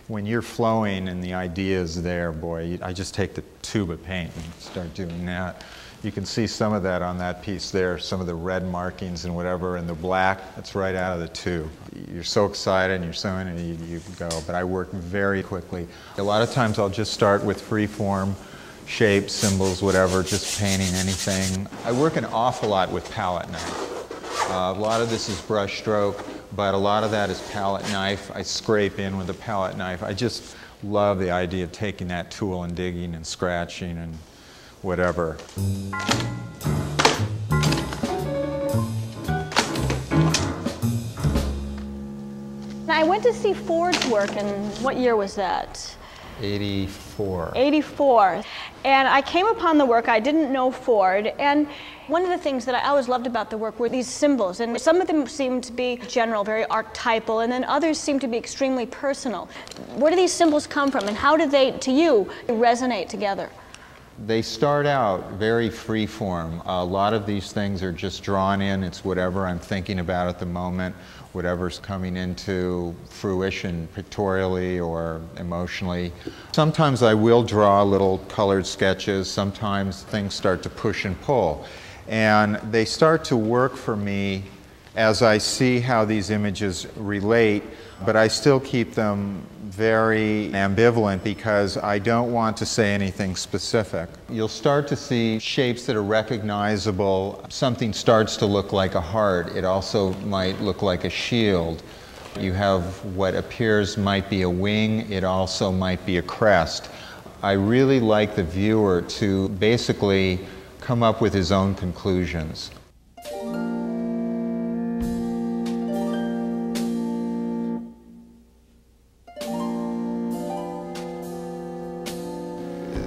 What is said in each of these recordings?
when you're flowing and the idea is there, boy, I just take the tube of paint and start doing that. You can see some of that on that piece there, some of the red markings and whatever, and the black, that's right out of the tube. You're so excited and you're so in it, you go, but I work very quickly. A lot of times I'll just start with free form, shapes, symbols, whatever, just painting anything. I work an awful lot with palette knife. A lot of this is brush stroke, but a lot of that is palette knife. I scrape in with a palette knife. I just love the idea of taking that tool and digging and scratching and whatever. I went to see Ford's work, and what year was that? 84. 84. And I came upon the work. I didn't know Ford. And one of the things that I always loved about the work were these symbols. And some of them seemed to be general, very archetypal, and then others seemed to be extremely personal. Where do these symbols come from, and how do they, to you, resonate together? They start out very free form. A lot of these things are just drawn in. It's whatever I'm thinking about at the moment, whatever's coming into fruition pictorially or emotionally. Sometimes I will draw little colored sketches. Sometimes things start to push and pull. And they start to work for me as I see how these images relate, but I still keep them very ambivalent because I don't want to say anything specific. You'll start to see shapes that are recognizable. Something starts to look like a heart. It also might look like a shield. You have what appears might be a wing. It also might be a crest. I really like the viewer to basically come up with his own conclusions.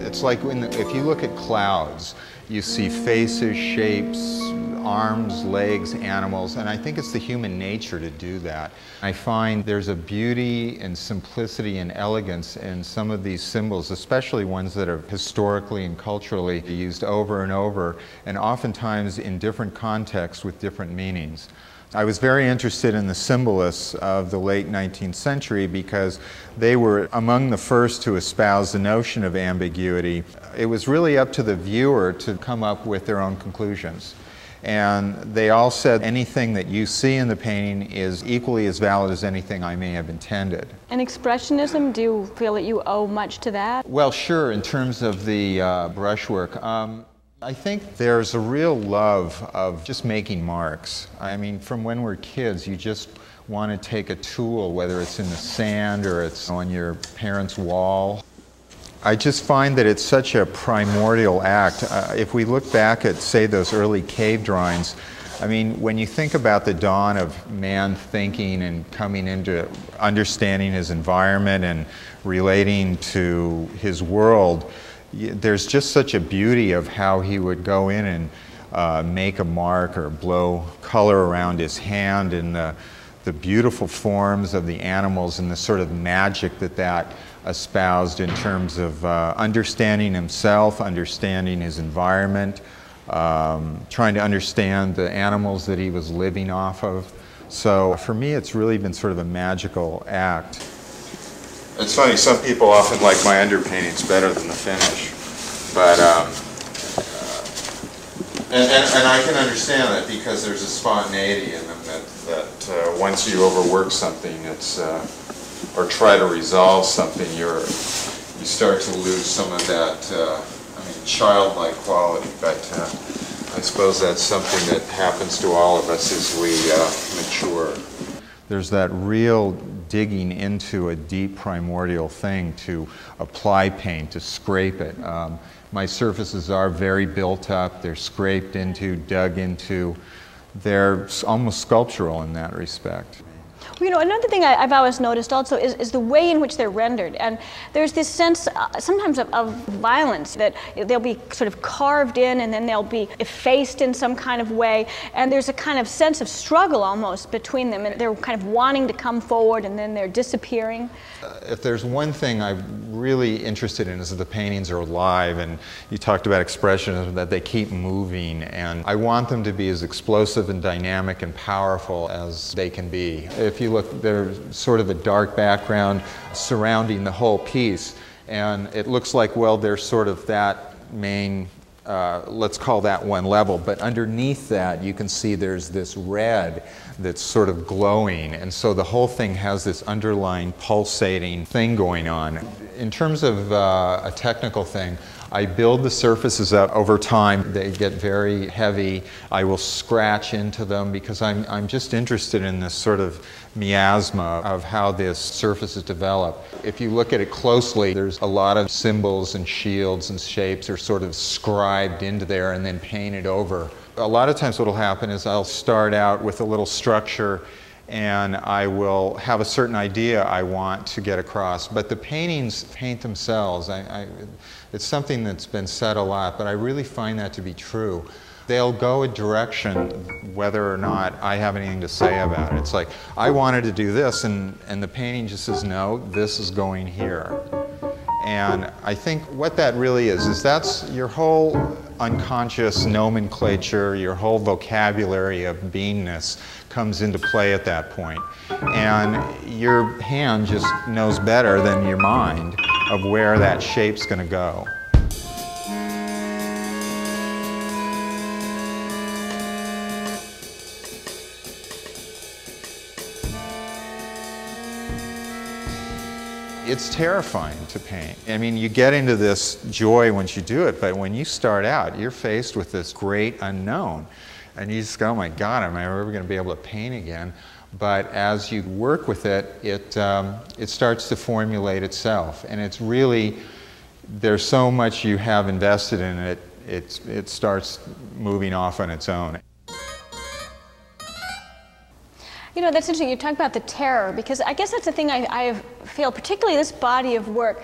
It's like if you look at clouds, you see faces, shapes, arms, legs, animals, and I think it's the human nature to do that. I find there's a beauty and simplicity and elegance in some of these symbols, especially ones that are historically and culturally used over and over, and oftentimes in different contexts with different meanings. I was very interested in the symbolists of the late 19th century because they were among the first to espouse the notion of ambiguity. It was really up to the viewer to come up with their own conclusions. And they all said anything that you see in the painting is equally as valid as anything I may have intended. And Expressionism, do you feel that you owe much to that? Well, sure, in terms of the brushwork. I think there's a real love of just making marks. I mean, from when we're kids, you just want to take a tool, whether it's in the sand or it's on your parents' wall. I just find that it's such a primordial act. If we look back at, say, those early cave drawings, I mean, when you think about the dawn of man thinking and coming into understanding his environment and relating to his world, there's just such a beauty of how he would go in and make a mark or blow color around his hand, and the beautiful forms of the animals and the sort of magic that espoused in terms of understanding himself, understanding his environment, trying to understand the animals that he was living off of. So for me, it's really been sort of a magical act. It's funny, some people often like my underpaintings better than the finish, but and I can understand that because there's a spontaneity in them that once you overwork something, it's or try to resolve something, you start to lose some of that I mean, childlike quality. But I suppose that's something that happens to all of us as we mature. There's that real digging into a deep primordial thing to apply paint, to scrape it. My surfaces are very built up, they're scraped into, dug into. They're almost sculptural in that respect. Well, you know, another thing I've always noticed also is the way in which they're rendered. And there's this sense sometimes of violence, that they'll be sort of carved in and then they'll be effaced in some kind of way. And there's a kind of sense of struggle almost between them. And they're kind of wanting to come forward and then they're disappearing. If there's one thing I'm really interested in is that the paintings are alive, and you talked about expressionism, that they keep moving, and I want them to be as explosive and dynamic and powerful as they can be. If you look, there's sort of a dark background surrounding the whole piece. And it looks like, well, there's sort of that main, let's call that one level. But underneath that, you can see there's this red that's sort of glowing. And so the whole thing has this underlying pulsating thing going on. In terms of a technical thing, I build the surfaces up over time. They get very heavy. I will scratch into them because I'm just interested in this sort of miasma of how this surface is developed. If you look at it closely, there's a lot of symbols and shields and shapes are sort of scribed into there and then painted over. A lot of times what will happen is I'll start out with a little structure and I will have a certain idea I want to get across. But the paintings paint themselves. It's something that's been said a lot, but I really find that to be true. They'll go a direction whether or not I have anything to say about it. It's like, I wanted to do this, and the painting just says, no, this is going here. And I think what that really is that's your whole unconscious nomenclature, your whole vocabulary of beingness comes into play at that point. And your hand just knows better than your mind of where that shape's going to go. It's terrifying to paint. I mean, you get into this joy once you do it, but when you start out, you're faced with this great unknown. And you just go, oh my God, am I ever going to be able to paint again? But as you work with it, it starts to formulate itself. And it's really, there's so much you have invested in it, it starts moving off on its own. You know, that's interesting. You talk about the terror, because I guess that's the thing I feel, particularly this body of work.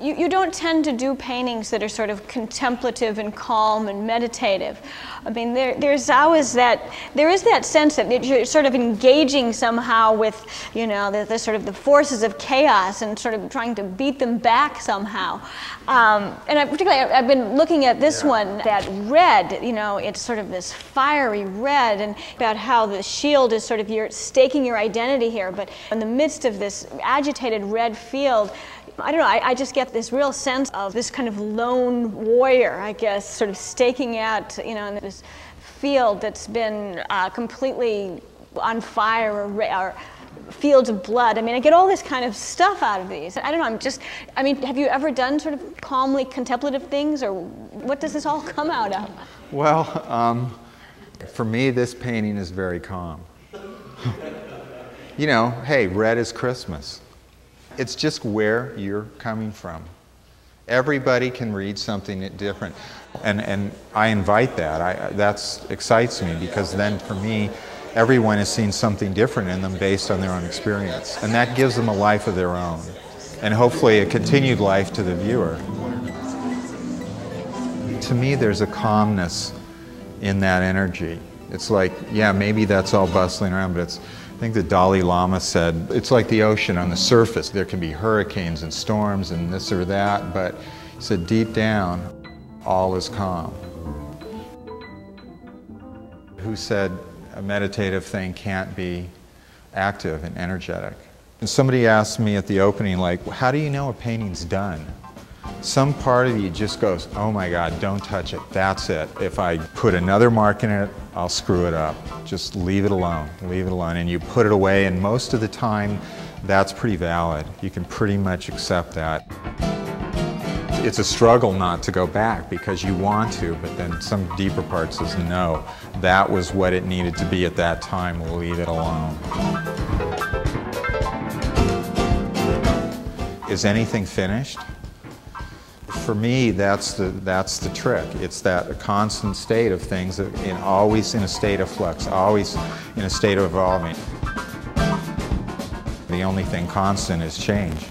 You don't tend to do paintings that are sort of contemplative and calm and meditative. I mean, there's always that, there is that sense that you're sort of engaging somehow with, you know, the sort of the forces of chaos and sort of trying to beat them back somehow. And I've been looking at this one, that red, you know, it's sort of this fiery red, and about how the shield is sort of, you're staking your identity here, but in the midst of this agitated red field, I don't know, I just get this real sense of this kind of lone warrior, I guess, sort of staking out, you know, in this field that's been completely on fire or fields of blood. I mean, I get all this kind of stuff out of these. I don't know, I mean, have you ever done sort of calmly contemplative things, or what does this all come out of? Well, for me, this painting is very calm. You know, hey, red is Christmas. It's just where you're coming from. Everybody can read something different. And I invite that. That excites me, because then for me, everyone has seen something different in them based on their own experience. And that gives them a life of their own. And hopefully a continued life to the viewer. To me, there's a calmness in that energy. It's like, yeah, maybe that's all bustling around, but it's, I think the Dalai Lama said, it's like the ocean on the surface. There can be hurricanes and storms and this or that, but he said deep down, all is calm. Who said a meditative thing can't be active and energetic? And somebody asked me at the opening, like, how do you know a painting's done? Some part of you just goes, oh my God, don't touch it, that's it. If I put another mark in it, I'll screw it up. Just leave it alone, and you put it away, and most of the time, that's pretty valid. You can pretty much accept that. It's a struggle not to go back, because you want to, but then some deeper part says, no, that was what it needed to be at that time, we'll leave it alone. Is anything finished? For me, that's the trick. It's that constant state of things, always in a state of flux, always in a state of evolving. The only thing constant is change.